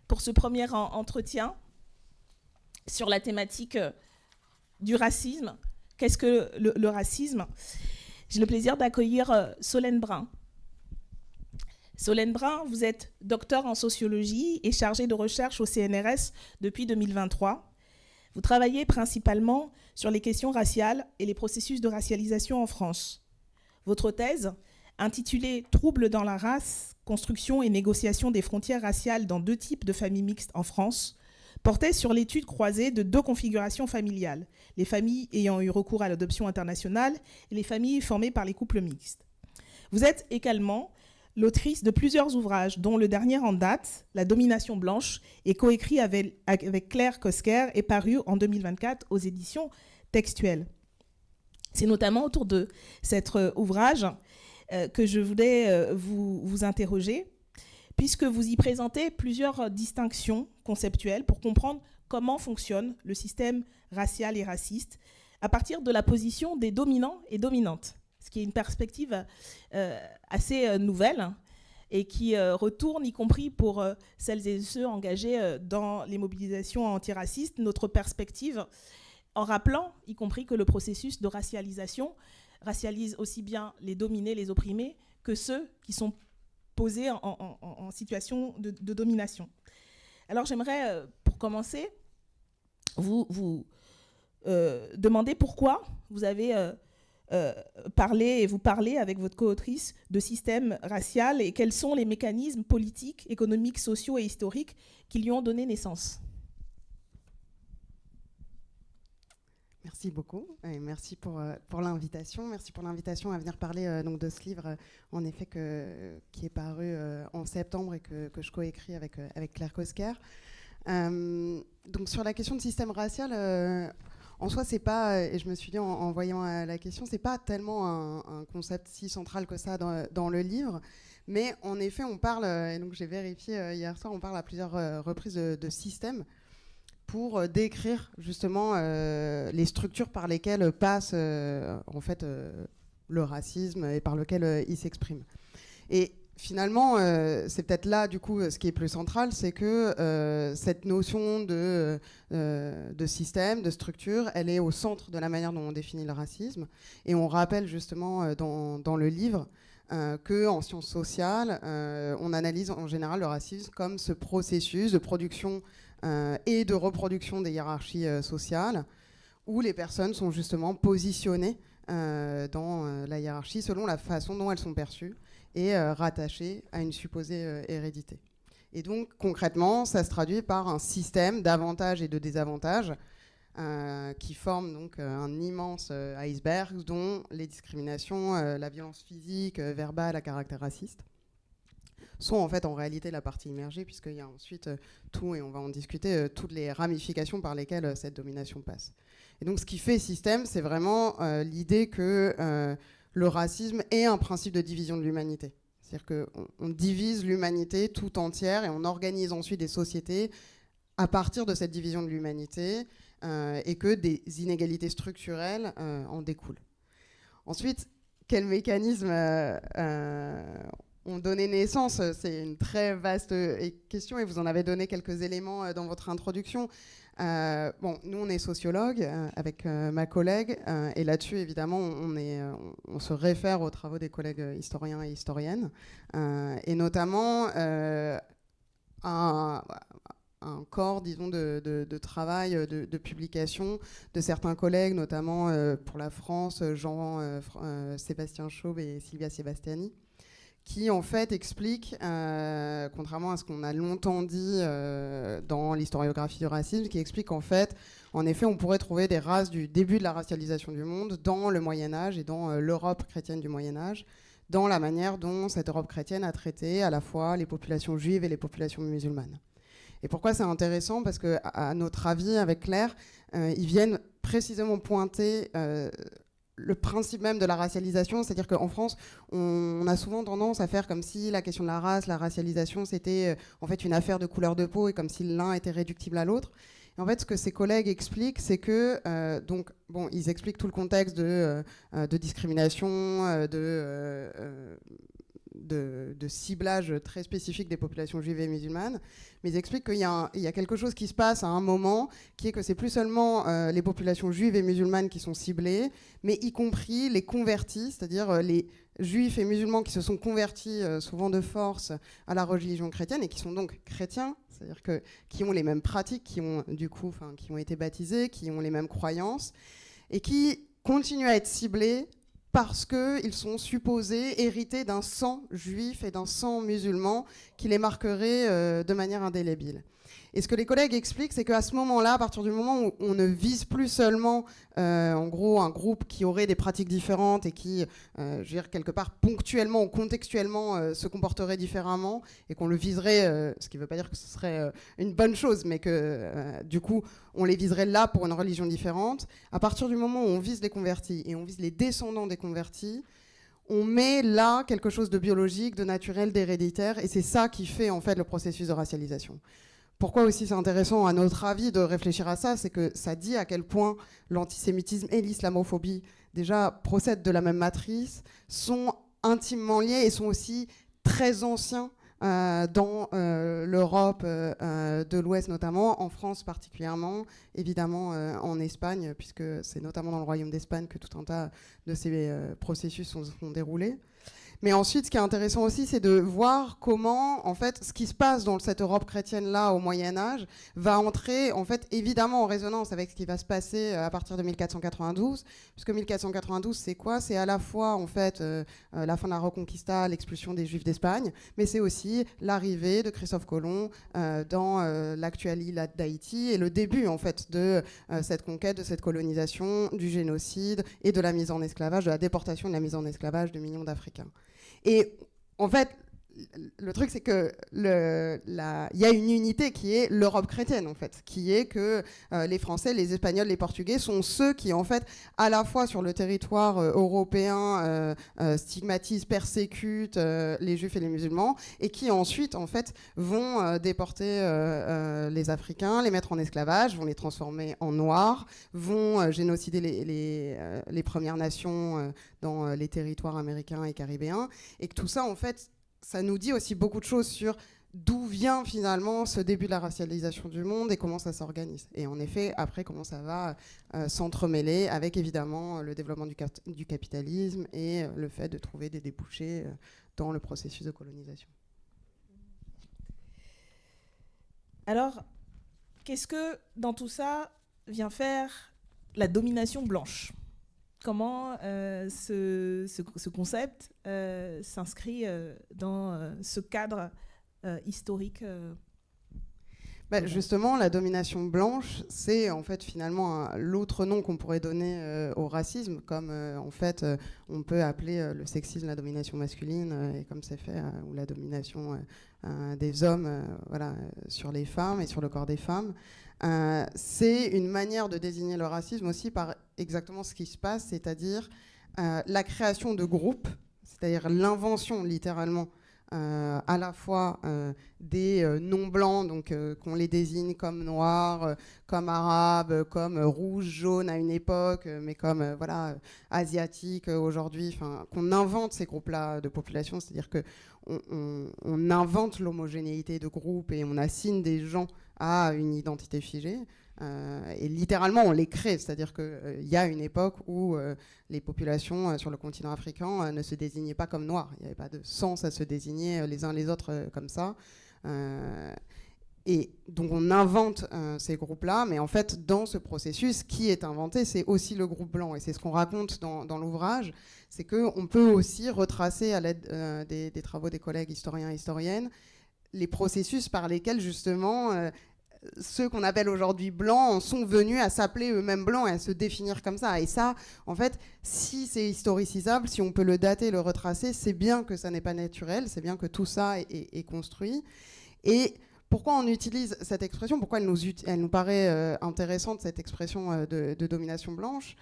pour ce premier entretien sur la thématique du racisme. Qu'est-ce que le racisme? J'ai le plaisir d'accueillir Solène Brun. Solène Brun, vous êtes docteur en sociologie et chargée de recherche au CNRS depuis 2023. Vous travaillez principalement sur les questions raciales et les processus de racialisation en France. Votre thèse, intitulée « Troubles dans la race, construction et négociation des frontières raciales dans deux types de familles mixtes en France », portait sur l'étude croisée de deux configurations familiales, les familles ayant eu recours à l'adoption internationale et les familles formées par les couples mixtes. Vous êtes également l'autrice de plusieurs ouvrages, dont le dernier en date, La domination blanche, est coécrit avec Claire Kosker et paru en 2024 aux éditions Textuelles. C'est notamment autour de cet ouvrage que je voulais vous interroger, puisque vous y présentez plusieurs distinctions conceptuelles pour comprendre comment fonctionne le système racial et raciste à partir de la position des dominants et dominantes, ce qui est une perspective assez nouvelle et qui retourne, y compris pour celles et ceux engagés dans les mobilisations antiracistes, notre perspective, en rappelant, y compris, que le processus de racialisation racialise aussi bien les dominés, les opprimés, que ceux qui sont posés en situation de domination. Alors j'aimerais, pour commencer, vous demander pourquoi vous avez vous parlez avec votre co-autrice de système racial et quels sont les mécanismes politiques, économiques, sociaux et historiques qui lui ont donné naissance. Merci beaucoup et merci pour l'invitation. Merci pour l'invitation à venir parler donc de ce livre, en effet, qui est paru en septembre et que je coécris avec Claire Kosker. Donc sur la question de système racial, en soi, c'est pas, et je me suis dit en voyant la question, c'est pas tellement un concept si central que ça dans le livre, mais en effet, on parle, et donc j'ai vérifié hier soir, on parle à plusieurs reprises de système pour décrire justement les structures par lesquelles passe en fait le racisme et par lequel il s'exprime. Et finalement, c'est peut-être là, du coup, ce qui est plus central, c'est que cette notion de système, de structure, elle est au centre de la manière dont on définit le racisme. Et on rappelle justement dans le livre qu'en sciences sociales, on analyse en général le racisme comme ce processus de production et de reproduction des hiérarchies sociales, où les personnes sont justement positionnées dans la hiérarchie selon la façon dont elles sont perçues et rattachées à une supposée hérédité. Et donc, concrètement, ça se traduit par un système d'avantages et de désavantages qui forme donc un immense iceberg dont les discriminations, la violence physique, verbale à caractère raciste sont en fait en réalité la partie immergée, puisqu'il y a ensuite tout, et on va en discuter, toutes les ramifications par lesquelles cette domination passe. Et donc ce qui fait système, c'est vraiment l'idée que le racisme est un principe de division de l'humanité. C'est-à-dire qu'on divise l'humanité tout entière et on organise ensuite des sociétés à partir de cette division de l'humanité et que des inégalités structurelles en découlent. Ensuite, quels mécanismes ont donné naissance? C'est une très vaste question et vous en avez donné quelques éléments dans votre introduction. Bon, nous, on est sociologues avec ma collègue et là-dessus, évidemment, on se réfère aux travaux des collègues historiens et historiennes et notamment un corps, disons, de travail, de publication de certains collègues, notamment pour la France, Sébastien Chauve et Silvia Sebastiani, qui en fait explique, contrairement à ce qu'on a longtemps dit dans l'historiographie du racisme, qui explique qu'en fait, en effet, on pourrait trouver des races du début de la racialisation du monde dans le Moyen-Âge et dans l'Europe chrétienne du Moyen-Âge, dans la manière dont cette Europe chrétienne a traité à la fois les populations juives et les populations musulmanes. Et pourquoi c'est intéressant? Parce qu'à notre avis, avec Claire, ils viennent précisément pointer le principe même de la racialisation, c'est-à-dire qu'en France, on a souvent tendance à faire comme si la question de la race, la racialisation, c'était en fait une affaire de couleur de peau et comme si l'un était réductible à l'autre. Et en fait, ce que ces collègues expliquent, c'est que donc bon, ils expliquent tout le contexte de discrimination, de ciblage très spécifique des populations juives et musulmanes, mais ils expliquent qu'il y a quelque chose qui se passe à un moment, qui est que c'est plus seulement les populations juives et musulmanes qui sont ciblées, mais y compris les convertis, c'est-à-dire les juifs et musulmans qui se sont convertis souvent de force à la religion chrétienne et qui sont donc chrétiens, c'est-à-dire qui ont les mêmes pratiques, qui ont été baptisés, qui ont les mêmes croyances, et qui continuent à être ciblés parce qu'ils sont supposés hériter d'un sang juif et d'un sang musulman qui les marquerait de manière indélébile. Et ce que les collègues expliquent, c'est qu'à ce moment-là, à partir du moment où on ne vise plus seulement, en gros, un groupe qui aurait des pratiques différentes et qui, je veux dire, quelque part, ponctuellement ou contextuellement, se comporterait différemment, et qu'on le viserait, ce qui ne veut pas dire que ce serait une bonne chose, mais que, du coup, on les viserait là pour une religion différente. À partir du moment où on vise les convertis et on vise les descendants des convertis, on met là quelque chose de biologique, de naturel, d'héréditaire, et c'est ça qui fait, en fait, le processus de racialisation. Pourquoi aussi c'est intéressant, à notre avis, de réfléchir à ça, c'est que ça dit à quel point l'antisémitisme et l'islamophobie, déjà, procèdent de la même matrice, sont intimement liés et sont aussi très anciens dans l'Europe de l'Ouest notamment, en France particulièrement, évidemment en Espagne, puisque c'est notamment dans le Royaume d'Espagne que tout un tas de ces processus sont déroulés. Mais ensuite, ce qui est intéressant aussi, c'est de voir comment, en fait, ce qui se passe dans cette Europe chrétienne-là au Moyen-Âge va entrer, en fait, évidemment en résonance avec ce qui va se passer à partir de 1492. Puisque 1492, c'est quoi ? C'est à la fois, en fait, la fin de la Reconquista, l'expulsion des Juifs d'Espagne, mais c'est aussi l'arrivée de Christophe Colomb dans l'actuelle île d'Haïti et le début, en fait, de cette conquête, de cette colonisation, du génocide et de la mise en esclavage, de la déportation et de la mise en esclavage de millions d'Africains. Et en fait, le truc, c'est que il y a une unité qui est l'Europe chrétienne, en fait, qui est que les Français, les Espagnols, les Portugais sont ceux qui, en fait, à la fois sur le territoire européen, stigmatisent, persécutent les Juifs et les musulmans, et qui ensuite, en fait, vont déporter les Africains, les mettre en esclavage, vont les transformer en noirs, vont génocider les Premières Nations dans les territoires américains et caribéens, et que tout ça, en fait, ça nous dit aussi beaucoup de choses sur d'où vient finalement ce début de la racialisation du monde et comment ça s'organise. Et en effet, après, comment ça va s'entremêler avec évidemment le développement du capitalisme et le fait de trouver des débouchés dans le processus de colonisation. Alors, qu'est-ce que dans tout ça vient faire la domination blanche ? Comment ce concept s'inscrit dans ce cadre historique Justement, la domination blanche, c'est en fait finalement l'autre nom qu'on pourrait donner au racisme, comme en fait on peut appeler le sexisme la domination masculine, et comme c'est fait, ou la domination des hommes sur les femmes et sur le corps des femmes. C'est une manière de désigner le racisme aussi par exactement ce qui se passe, c'est-à-dire la création de groupes, c'est-à-dire l'invention littéralement à la fois des non-blancs, donc qu'on les désigne comme noirs, comme arabes, comme rouges, jaunes à une époque, mais comme asiatiques aujourd'hui, qu'on invente ces groupes-là de population, c'est-à-dire qu'on invente l'homogénéité de groupes et on assigne des gens à une identité figée. Et littéralement, on les crée, c'est-à-dire qu'il y a une époque où les populations sur le continent africain ne se désignaient pas comme noires. Il n'y avait pas de sens à se désigner les uns les autres comme ça. Et donc on invente ces groupes-là, mais en fait, dans ce processus, qui est inventé, c'est aussi le groupe blanc. Et c'est ce qu'on raconte dans l'ouvrage, c'est qu'on peut aussi retracer à l'aide des travaux des collègues historiens et historiennes les processus par lesquels, justement, ceux qu'on appelle aujourd'hui blancs en sont venus à s'appeler eux-mêmes blancs et à se définir comme ça. Et ça, en fait, si c'est historicisable, si on peut le dater, le retracer, c'est bien que ça n'est pas naturel, c'est bien que tout ça est construit. Et pourquoi on utilise cette expression ? Pourquoi elle nous paraît intéressante, cette expression de domination blanche ?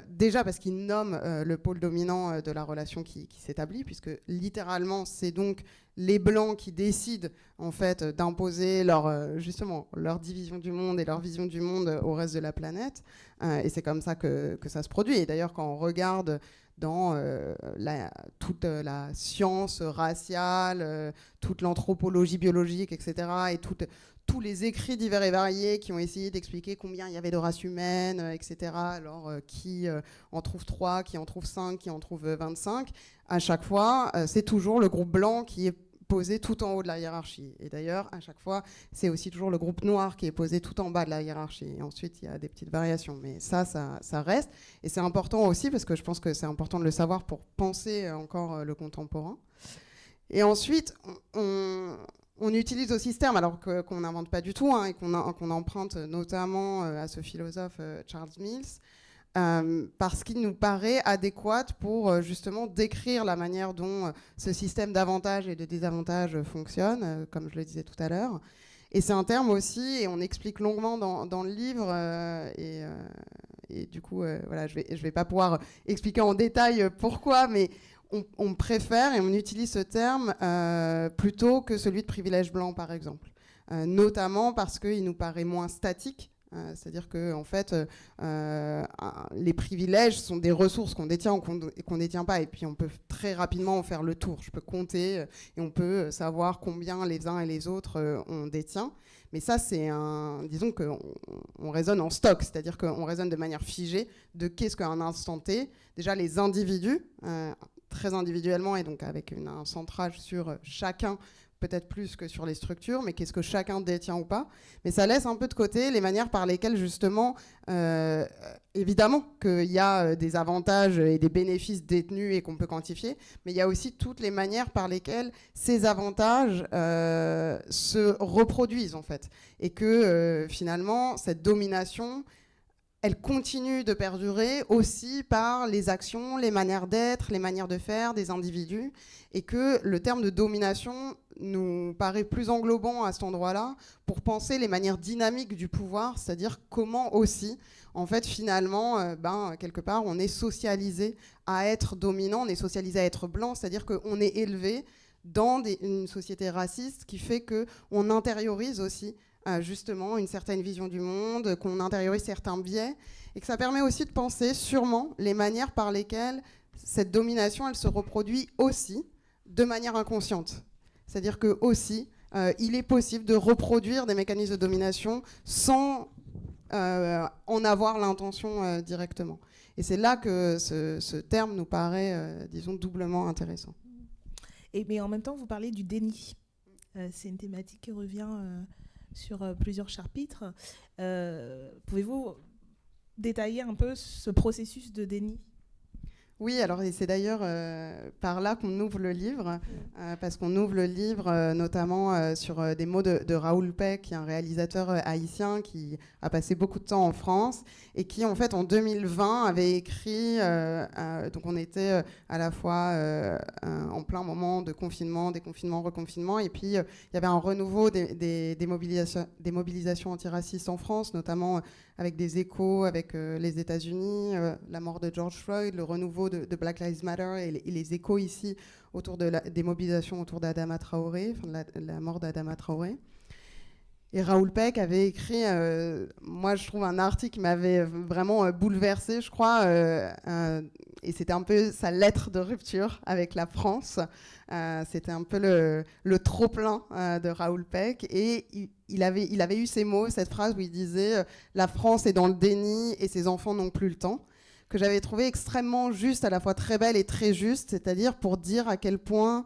Déjà parce qu'il nomme le pôle dominant de la relation qui s'établit, puisque littéralement c'est donc les blancs qui décident en fait d'imposer leur division du monde et leur vision du monde au reste de la planète, et c'est comme ça que ça se produit. Et d'ailleurs quand on regarde dans toute la science raciale, toute l'anthropologie biologique, etc. Et tous les écrits divers et variés qui ont essayé d'expliquer combien il y avait de races humaines, etc. Alors, qui en trouve 3, qui en trouve 5, qui en trouve 25. À chaque fois, c'est toujours le groupe blanc qui est posé tout en haut de la hiérarchie. Et d'ailleurs, à chaque fois, c'est aussi toujours le groupe noir qui est posé tout en bas de la hiérarchie. Et ensuite, il y a des petites variations. Mais ça reste. Et c'est important aussi, parce que je pense que c'est important de le savoir pour penser encore le contemporain. Et ensuite, on utilise aussi ce terme, alors qu'on n'invente pas du tout, hein, et qu'on emprunte notamment à ce philosophe Charles Mills, parce qu'il nous paraît adéquat pour justement décrire la manière dont ce système d'avantages et de désavantages fonctionne, comme je le disais tout à l'heure. Et c'est un terme aussi, et on explique longuement dans le livre, et du coup, voilà, je vais pas pouvoir expliquer en détail pourquoi, mais on préfère et on utilise ce terme plutôt que celui de privilège blanc, par exemple. Notamment parce qu'il nous paraît moins statique. C'est-à-dire que en fait, les privilèges sont des ressources qu'on détient ou qu'on détient pas, et puis on peut très rapidement en faire le tour. Je peux compter et on peut savoir combien les uns et les autres on détient. Mais ça, disons qu'on raisonne en stock, c'est-à-dire qu'on raisonne de manière figée de qu'est-ce qu'à un instant T. Déjà, les individus, très individuellement, et donc avec un centrage sur chacun, peut-être plus que sur les structures, mais qu'est-ce que chacun détient ou pas. Mais ça laisse un peu de côté les manières par lesquelles, justement, évidemment qu'il y a des avantages et des bénéfices détenus et qu'on peut quantifier, mais il y a aussi toutes les manières par lesquelles ces avantages se reproduisent, en fait. Et que, finalement, cette domination, elle continue de perdurer aussi par les actions, les manières d'être, les manières de faire des individus, et que le terme de domination nous paraît plus englobant à cet endroit-là pour penser les manières dynamiques du pouvoir, c'est-à-dire comment aussi, en fait, finalement, quelque part, on est socialisé à être dominant, on est socialisé à être blanc, c'est-à-dire qu'on est élevé dans une société raciste qui fait qu'on intériorise aussi justement une certaine vision du monde, qu'on intériorise certains biais, et que ça permet aussi de penser sûrement les manières par lesquelles cette domination, elle se reproduit aussi de manière inconsciente. C'est-à-dire que aussi, il est possible de reproduire des mécanismes de domination sans en avoir l'intention directement. Et c'est là que ce terme nous paraît, disons, doublement intéressant. Mais en même temps, vous parlez du déni. C'est une thématique qui revient sur plusieurs chapitres. Pouvez-vous détailler un peu ce processus de déni ? Oui, alors et c'est d'ailleurs par là qu'on ouvre le livre, parce qu'on ouvre le livre notamment sur des mots de Raoul Peck, qui est un réalisateur haïtien qui a passé beaucoup de temps en France et qui en fait en 2020 avait écrit, donc on était à la fois en plein moment de confinement, déconfinement, reconfinement, et puis il y avait un renouveau des mobilisations antiracistes en France, notamment avec des échos avec les États-Unis, la mort de George Floyd, le renouveau de Black Lives Matter et les échos ici autour des mobilisations autour d'Adama Traoré, de la mort d'Adama Traoré. Et Raoul Peck avait écrit, moi je trouve un article qui m'avait vraiment bouleversée, je crois, et c'était un peu sa lettre de rupture avec la France. C'était un peu le trop-plein de Raoul Peck, et il avait eu ces mots, cette phrase où il disait « La France est dans le déni et ses enfants n'ont plus le temps », que j'avais trouvé extrêmement juste, à la fois très belle et très juste, c'est-à-dire pour dire à quel point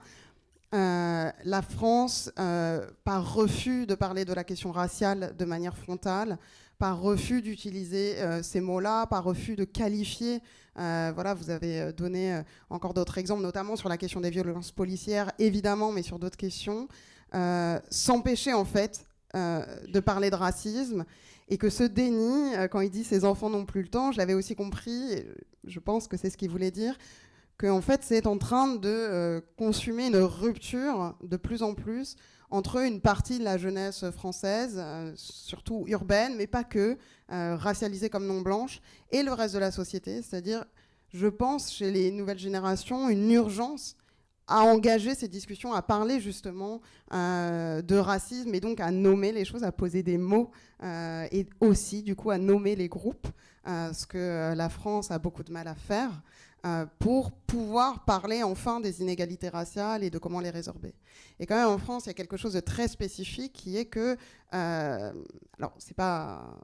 la France, par refus de parler de la question raciale de manière frontale, par refus d'utiliser ces mots-là, par refus de qualifier, voilà, vous avez donné encore d'autres exemples, notamment sur la question des violences policières, évidemment, mais sur d'autres questions, s'empêcher en fait de parler de racisme, et que ce déni, quand il dit « ces enfants n'ont plus le temps », je l'avais aussi compris, je pense que c'est ce qu'il voulait dire, qu'en fait, c'est en train de consumer une rupture de plus en plus entre une partie de la jeunesse française, surtout urbaine, mais pas que, racialisée comme non blanche, et le reste de la société. C'est-à-dire, je pense, chez les nouvelles générations, une urgence à engager ces discussions, à parler justement de racisme, et donc à nommer les choses, à poser des mots, et aussi, du coup, à nommer les groupes, ce que la France a beaucoup de mal à faire. pour pouvoir parler enfin des inégalités raciales et de comment les résorber. Et quand même en France, il y a quelque chose de très spécifique qui est que, alors c'est pas...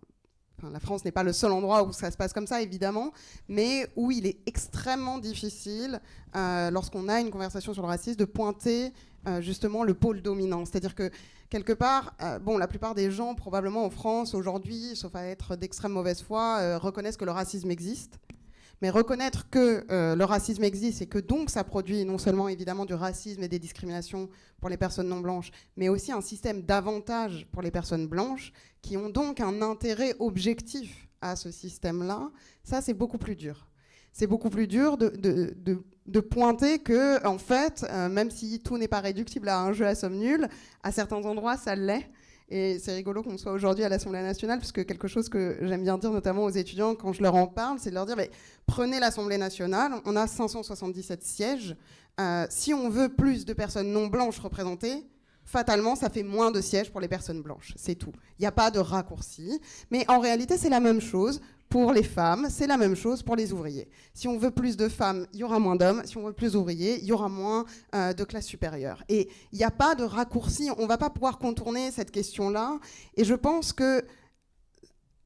Enfin, la France n'est pas le seul endroit où ça se passe comme ça, évidemment, mais où il est extrêmement difficile, lorsqu'on a une conversation sur le racisme, de pointer justement le pôle dominant. C'est-à-dire que, quelque part, la plupart des gens, probablement en France, aujourd'hui, sauf à être d'extrême mauvaise foi, reconnaissent que le racisme existe. Mais reconnaître que le racisme existe et que donc ça produit non seulement évidemment du racisme et des discriminations pour les personnes non blanches, mais aussi un système d'avantages pour les personnes blanches qui ont donc un intérêt objectif à ce système-là, ça c'est beaucoup plus dur. C'est beaucoup plus dur de pointer que, en fait, même si tout n'est pas réductible à un jeu à somme nulle, à certains endroits ça l'est. Et c'est rigolo qu'on soit aujourd'hui à l'Assemblée nationale, parce que quelque chose que j'aime bien dire, notamment aux étudiants, quand je leur en parle, c'est de leur dire, prenez l'Assemblée nationale, on a 577 sièges. Si on veut plus de personnes non blanches représentées, fatalement, ça fait moins de sièges pour les personnes blanches. C'est tout. Il n'y a pas de raccourci. Mais en réalité, c'est la même chose pour les femmes, c'est la même chose pour les ouvriers. Si on veut plus de femmes, il y aura moins d'hommes. Si on veut plus d'ouvriers, il y aura moins de classes supérieures. Et il n'y a pas de raccourci. On ne va pas pouvoir contourner cette question-là. Et je pense que,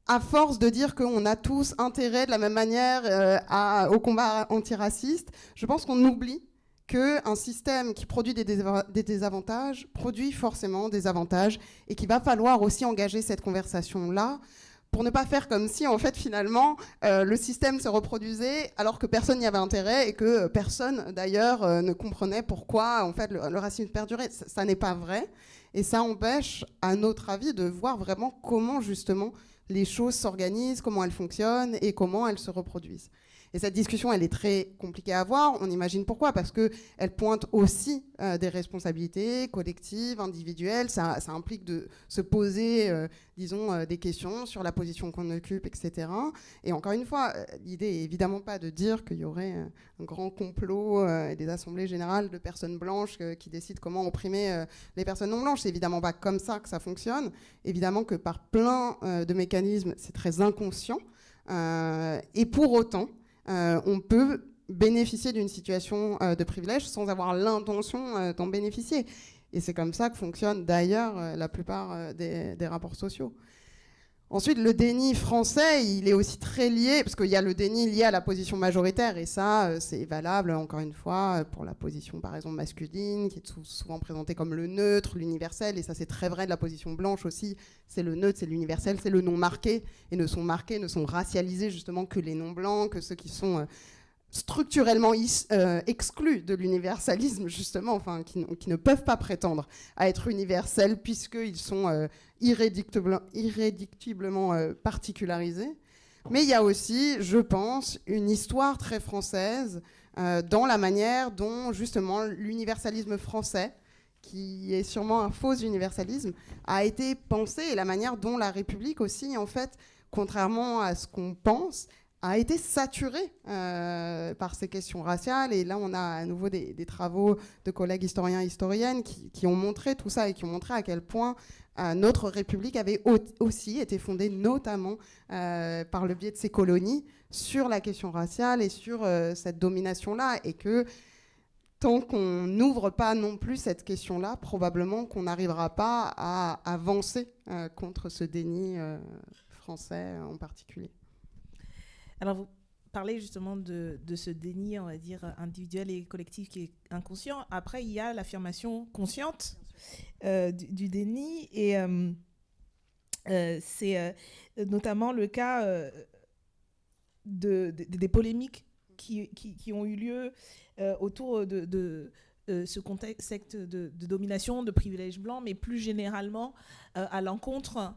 à force de dire qu'on a tous intérêt de la même manière au combat antiraciste, je pense qu'on oublie qu'un système qui produit des désavantages produit forcément des avantages et qu'il va falloir aussi engager cette conversation-là pour ne pas faire comme si, en fait, finalement, le système se reproduisait alors que personne n'y avait intérêt et que personne, d'ailleurs, ne comprenait pourquoi, en fait, le racisme perdurait. Ça n'est pas vrai. Et ça empêche, à notre avis, de voir vraiment comment, justement, les choses s'organisent, comment elles fonctionnent et comment elles se reproduisent. Et cette discussion, elle est très compliquée à avoir. On imagine pourquoi, parce qu'elle pointe aussi des responsabilités collectives, individuelles. Ça implique de se poser, des questions sur la position qu'on occupe, etc. Et encore une fois, l'idée n'est évidemment pas de dire qu'il y aurait un grand complot et des assemblées générales de personnes blanches qui décident comment opprimer les personnes non blanches. C'est évidemment pas comme ça que ça fonctionne. Évidemment que par plein de mécanismes, c'est très inconscient. Et pour autant, on peut bénéficier d'une situation de privilège sans avoir l'intention d'en bénéficier. Et c'est comme ça que fonctionnent d'ailleurs la plupart des rapports sociaux. Ensuite, le déni français, il est aussi très lié, parce qu'il y a le déni lié à la position majoritaire, et ça, c'est valable, encore une fois, pour la position, par exemple, masculine, qui est souvent présentée comme le neutre, l'universel, et ça, c'est très vrai de la position blanche aussi. C'est le neutre, c'est l'universel, c'est le non marqué, et ne sont racialisés, justement, que les non-blancs, que ceux qui sont structurellement exclus de l'universalisme, justement, enfin, qui ne peuvent pas prétendre à être universels, puisqu'ils sont irréductiblement particularisés. Mais il y a aussi, je pense, une histoire très française dans la manière dont, justement, l'universalisme français, qui est sûrement un faux universalisme, a été pensé, et la manière dont la République aussi, en fait, contrairement à ce qu'on pense, a été saturée par ces questions raciales. Et là, on a à nouveau des travaux de collègues historiens et historiennes qui ont montré tout ça et qui ont montré à quel point notre République avait aussi été fondée notamment par le biais de ses colonies sur la question raciale et sur cette domination-là. Et que tant qu'on n'ouvre pas non plus cette question-là, probablement qu'on n'arrivera pas à avancer contre ce déni français en particulier. Alors, vous parlez justement de ce déni, on va dire, individuel et collectif qui est inconscient. Après, il y a l'affirmation consciente du déni. Et c'est notamment le cas des polémiques qui ont eu lieu autour de ce contexte de domination, de privilèges blancs, mais plus généralement à l'encontre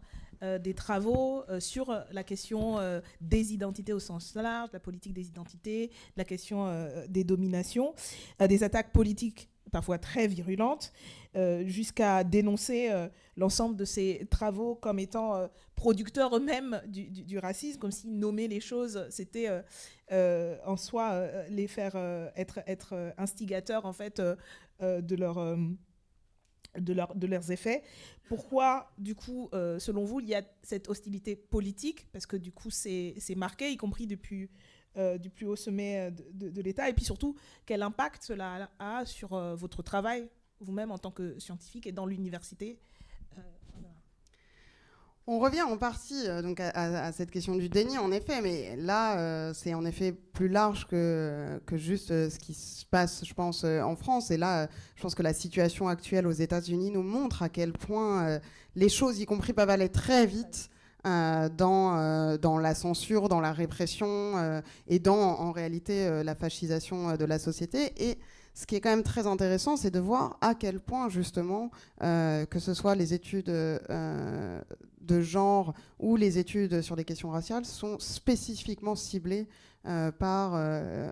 des travaux sur la question des identités au sens large, la politique des identités, la question des dominations, des attaques politiques parfois très virulentes, jusqu'à dénoncer l'ensemble de ces travaux comme étant producteurs eux-mêmes du racisme, comme si nommer les choses, c'était en soi les faire être instigateurs en fait de leurs effets. Pourquoi, du coup, selon vous, il y a cette hostilité politique ? Parce que, du coup, c'est marqué, y compris depuis du plus haut sommet de l'État, et puis surtout, quel impact cela a sur votre travail, vous-même en tant que scientifique et dans l'université. On revient en partie donc à cette question du déni, en effet, mais là, c'est en effet plus large que juste ce qui se passe, je pense, en France. Et là, je pense que la situation actuelle aux États-Unis nous montre à quel point les choses, y compris, peuvent aller très vite dans la censure, dans la répression et dans, en réalité, la fascisation de la société. Et ce qui est quand même très intéressant, c'est de voir à quel point, justement, que ce soit les études de genre ou les études sur les questions raciales sont spécifiquement ciblées par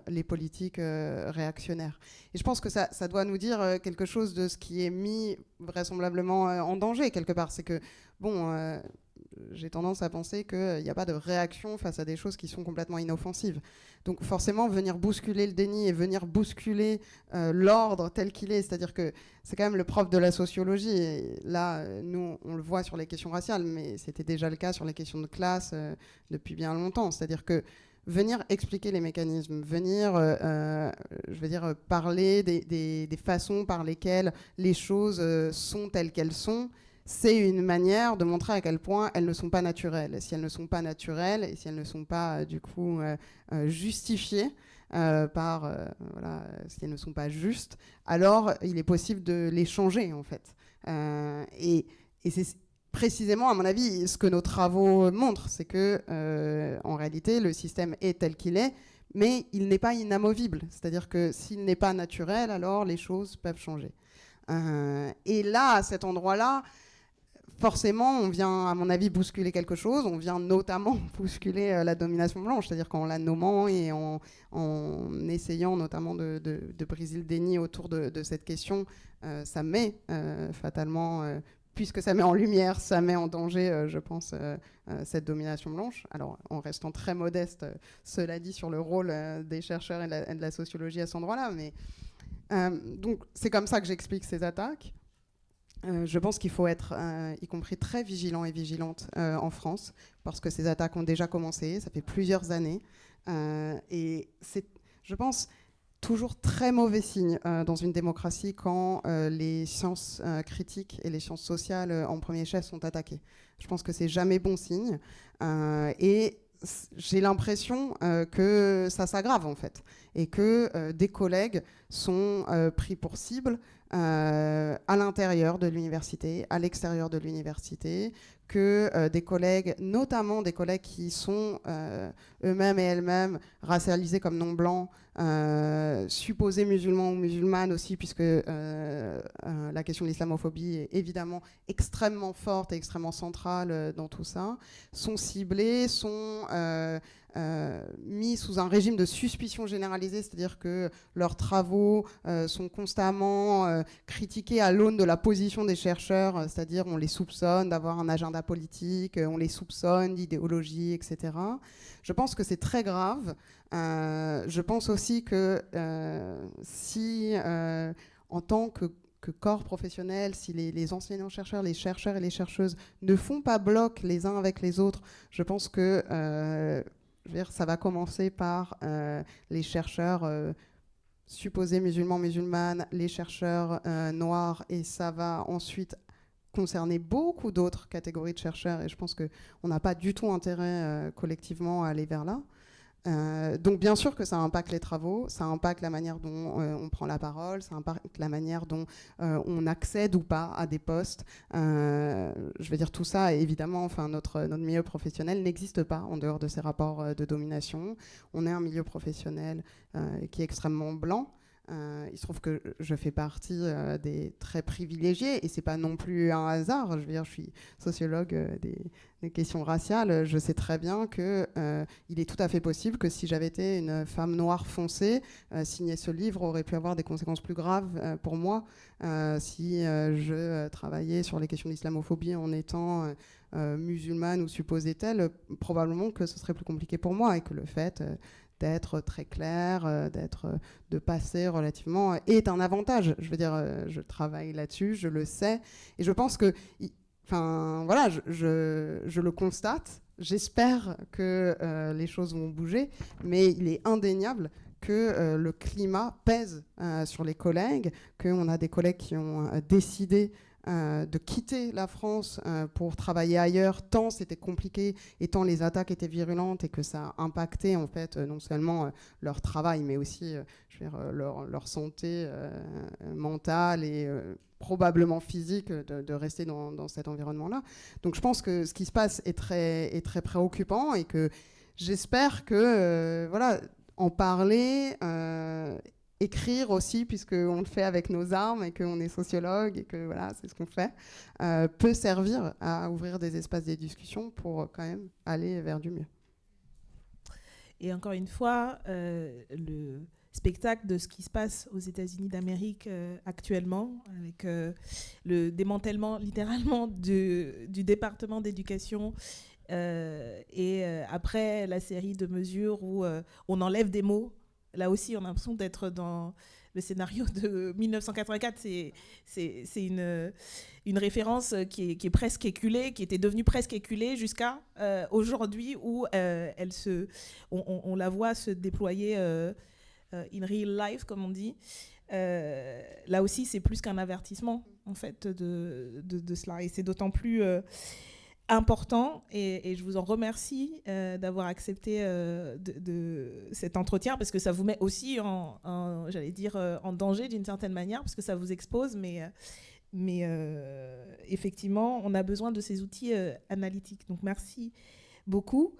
les politiques réactionnaires. Et je pense que ça doit nous dire quelque chose de ce qui est mis vraisemblablement en danger, quelque part. C'est que, bon, j'ai tendance à penser qu'il n'y a pas de réaction face à des choses qui sont complètement inoffensives. Donc forcément, venir bousculer le déni et venir bousculer l'ordre tel qu'il est, c'est-à-dire que c'est quand même le prof de la sociologie, et là, nous, on le voit sur les questions raciales, mais c'était déjà le cas sur les questions de classe depuis bien longtemps, c'est-à-dire que venir expliquer les mécanismes, venir, je veux dire, parler des façons par lesquelles les choses sont telles qu'elles sont, c'est une manière de montrer à quel point elles ne sont pas naturelles. Et si elles ne sont pas naturelles, et si elles ne sont pas, du coup, justifiées par, voilà, si elles ne sont pas justes, alors il est possible de les changer, en fait. Et c'est précisément, à mon avis, ce que nos travaux montrent, c'est que, en réalité, le système est tel qu'il est, mais il n'est pas inamovible. C'est-à-dire que s'il n'est pas naturel, alors les choses peuvent changer. Et là, à cet endroit-là, forcément, on vient, à mon avis, bousculer quelque chose. On vient notamment bousculer la domination blanche, c'est-à-dire qu'en la nommant et en essayant notamment de briser le déni autour de cette question, ça met fatalement, puisque ça met en lumière, ça met en danger, je pense, cette domination blanche. Alors, en restant très modeste, cela dit, sur le rôle des chercheurs et de la sociologie à cet endroit-là. Mais, donc, c'est comme ça que j'explique ces attaques. Je pense qu'il faut être, y compris très vigilant et vigilante en France, parce que ces attaques ont déjà commencé, ça fait plusieurs années, et c'est, je pense, toujours très mauvais signe dans une démocratie quand les sciences critiques et les sciences sociales en premier chef sont attaquées. Je pense que c'est jamais bon signe, et j'ai l'impression que ça s'aggrave en fait, et que des collègues sont pris pour cible à l'intérieur de l'université, à l'extérieur de l'université, que des collègues, notamment des collègues qui sont eux-mêmes et elles-mêmes racialisés comme non blancs, supposés musulmans ou musulmanes aussi, puisque la question de l'islamophobie est évidemment extrêmement forte et extrêmement centrale dans tout ça, sont ciblés, sont mis sous un régime de suspicion généralisée, c'est-à-dire que leurs travaux sont constamment critiqués à l'aune de la position des chercheurs, c'est-à-dire on les soupçonne d'avoir un agenda politique, on les soupçonne d'idéologie, etc. Je pense que c'est très grave. Je pense aussi que si, en tant que corps professionnel, si les enseignants-chercheurs, les chercheurs et les chercheuses ne font pas bloc les uns avec les autres, je pense que je veux dire, ça va commencer par les chercheurs supposés musulmans, musulmanes, les chercheurs noirs, et ça va ensuite concerner beaucoup d'autres catégories de chercheurs, et je pense qu'on n'a pas du tout intérêt collectivement à aller vers là. Donc bien sûr que ça impacte les travaux, ça impacte la manière dont on prend la parole, ça impacte la manière dont on accède ou pas à des postes. Je veux dire, tout ça, évidemment, enfin, notre milieu professionnel n'existe pas en dehors de ces rapports de domination. On est un milieu professionnel qui est extrêmement blanc. Il se trouve que je fais partie des très privilégiés, et c'est pas non plus un hasard. Je veux dire, je suis sociologue des questions raciales. Je sais très bien que il est tout à fait possible que si j'avais été une femme noire foncée, signer ce livre aurait pu avoir des conséquences plus graves pour moi. Si je travaillais sur les questions d'islamophobie en étant musulmane ou supposée telle, probablement que ce serait plus compliqué pour moi, et que le fait d'être très clair, de passer relativement, est un avantage. Je veux dire, je travaille là-dessus, je le sais, et je pense que Enfin, voilà, je le constate. J'espère que les choses vont bouger, mais il est indéniable que le climat pèse sur les collègues, qu'on a des collègues qui ont décidé de quitter la France pour travailler ailleurs, tant c'était compliqué et tant les attaques étaient virulentes et que ça a impacté en fait non seulement leur travail, mais aussi je veux dire, leur santé mentale et probablement physique de rester dans cet environnement-là. Donc je pense que ce qui se passe est très préoccupant et que j'espère que voilà, en parler, écrire aussi, puisqu'on le fait avec nos armes et qu'on est sociologue et que voilà, c'est ce qu'on fait, peut servir à ouvrir des espaces de discussion pour quand même aller vers du mieux. Et encore une fois, le spectacle de ce qui se passe aux États-Unis d'Amérique actuellement, avec le démantèlement littéralement du département d'éducation et après la série de mesures où on enlève des mots. Là aussi, on a l'impression d'être dans le scénario de 1984. C'est une référence qui est presque éculée, qui était devenue presque éculée jusqu'à aujourd'hui où on la voit se déployer in real life, comme on dit. Là aussi, c'est plus qu'un avertissement, en fait, de cela. Et c'est d'autant plus important, et je vous en remercie d'avoir accepté cet entretien, parce que ça vous met aussi j'allais dire, en danger d'une certaine manière, parce que ça vous expose, mais effectivement, on a besoin de ces outils analytiques. Donc merci beaucoup.